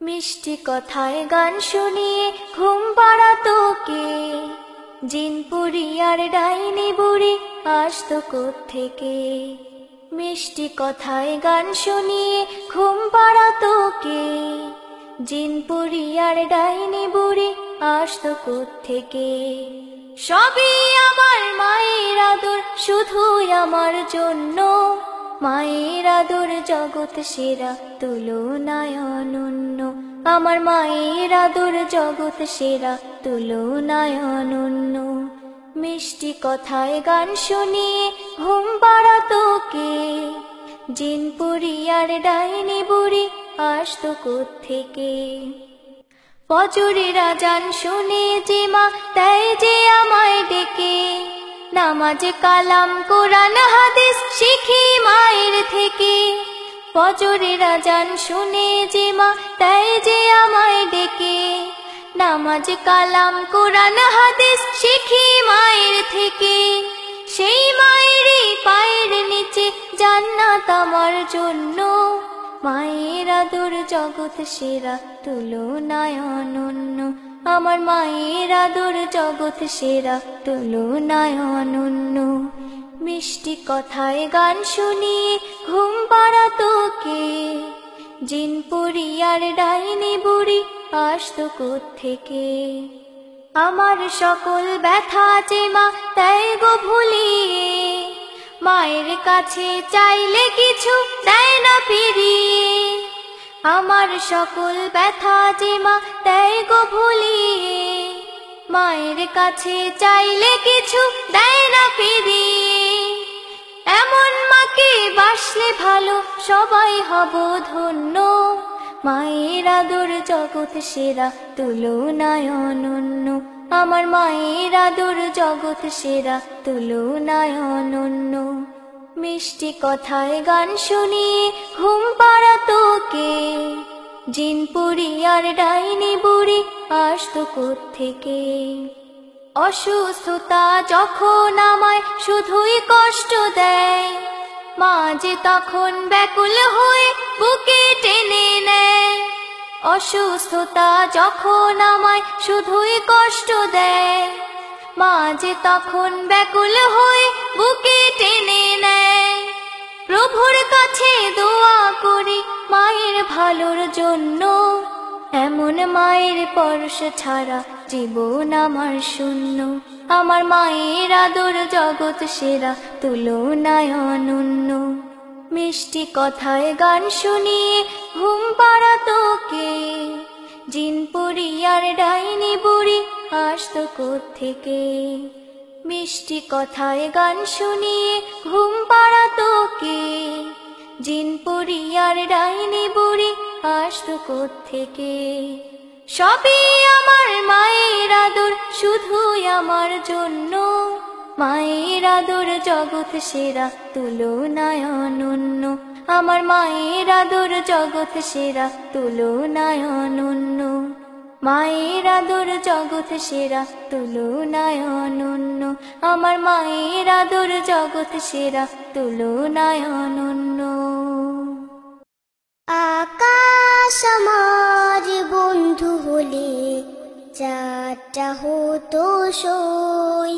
মিষ্টি কথায় গান শুনিয়ে ঘুম পাড়াতো কে? জিনপুরি আর ডাইনি বুড়ি আসতো কোত্থেকে? মিষ্টি কথায় গান শুনিয়ে ঘুম পাড়াতো কে? জিনপুরি আর ডাইনি বুড়ি আসতো কোত্থেকে? সবই আমার মায়ের আদর, শুধুই আমার জন্য। মায়ের আদর জগৎ সেরা, তুলনায় অনন্য। আমার মায়ের আদর জগৎ সেরা, তুলনায় অনন্য। মিষ্টি কথায় গান শুনিয়ে ঘুম পাড়াতো কে? জিনপুরি আর ডাইনি বুড়ি আসতো কোত্থেকে? ফজরের আজান শুনে যে মা দেয় যে আমায় ডেকে, নামাজে কালাম কোরআন হাদিস শিখি মায়ের থেকে। ফজরের আজান শুনে যে মা দেয় যে আমায় ডেকে, নামাজে কালাম কোরআন হাদিস শিখি মায়ের থেকে। সেই মায়েরই পায়ের নিচে জান্নাত আমার জন্য। মায়ের আদর জগৎ সেরা, তুলনায় অনন্য। আমার মায়ের আদর জগৎ সেরা, তুলনায় অনন্য। মিষ্টি কথায় গান শুনিয়ে ঘুম পাড়াতো কে? জিনপুরি আর ডাইনি বুড়ি আসতো কোত্থেকে? আমার সকল ব্যথা যে মা দেয় গো ভুলিয়ে, মায়ের কাছে চাইলে কিছু দেয় না ফিরিয়ে। আমার সকল ব্যথা যে মা দেয় গো ভুলিয়ে, মায়ের কাছে চাইলে কিছু দেয় না ফিরিয়ে। এমন মাকে বাসলে ভালো, সবাই হব ধন্য। মায়ের আদর জগৎ সেরা, তুলনায় অনন্য। আমার মায়ের আদর জগৎ সেরা, তুলনায় অনন্য। মিষ্টি কথায় গান শুনিয়ে ঘুম পাড়াতো কে? জিনপুরি আর ডাইনি বুড়ি আসতো কোত্থেকে? অসুস্থতা যখন আমায় শুধুই কষ্ট দেয়, মা যে তখন ব্যাকুল হয়ে বুকে টেনে নেয়। অসুস্থতা যখন আমায় শুধুই কষ্ট দেয়, মা যে তখন ব্যাকুল হয়ে বুকে টেনে নেয়। প্রভুর কাছে দোয়া করি মায়ের ভালোর জন্য। এমন মায়ের পরশ ছাড়া জীবন আমার শূন্য। আমার মায়ের আদর জগৎ সেরা, তুলনায় অনন্য। মিষ্টি কথায় গান শুনিয়ে ঘুম পাড়াতো কে? জিনপুরি আর ডাইনি বুড়ি আসতো কোত্থেকে? মিষ্টি কথায় গান শুনিয়ে ঘুম পাড়াতো কে? জিনপুরি আর ডাইনি বুড়ি আসতো কোত্থেকে? সবই আমার মায়ের আদর, শুধুই আমার জন্য। মায়ের আদর জগৎ সেরা, তুলনায় অনন্য। আমার মায়ের আদর জগৎ সেরা, তুলনায় অনন্য। মায়ের আদর জগৎ সেরা, তুলনায় অনন্য। আমার মায়ের আদর জগৎ সেরা, তুলনায় অনন্য। আকাশ আমার বন্ধু হলে চাঁদটা হতো সই।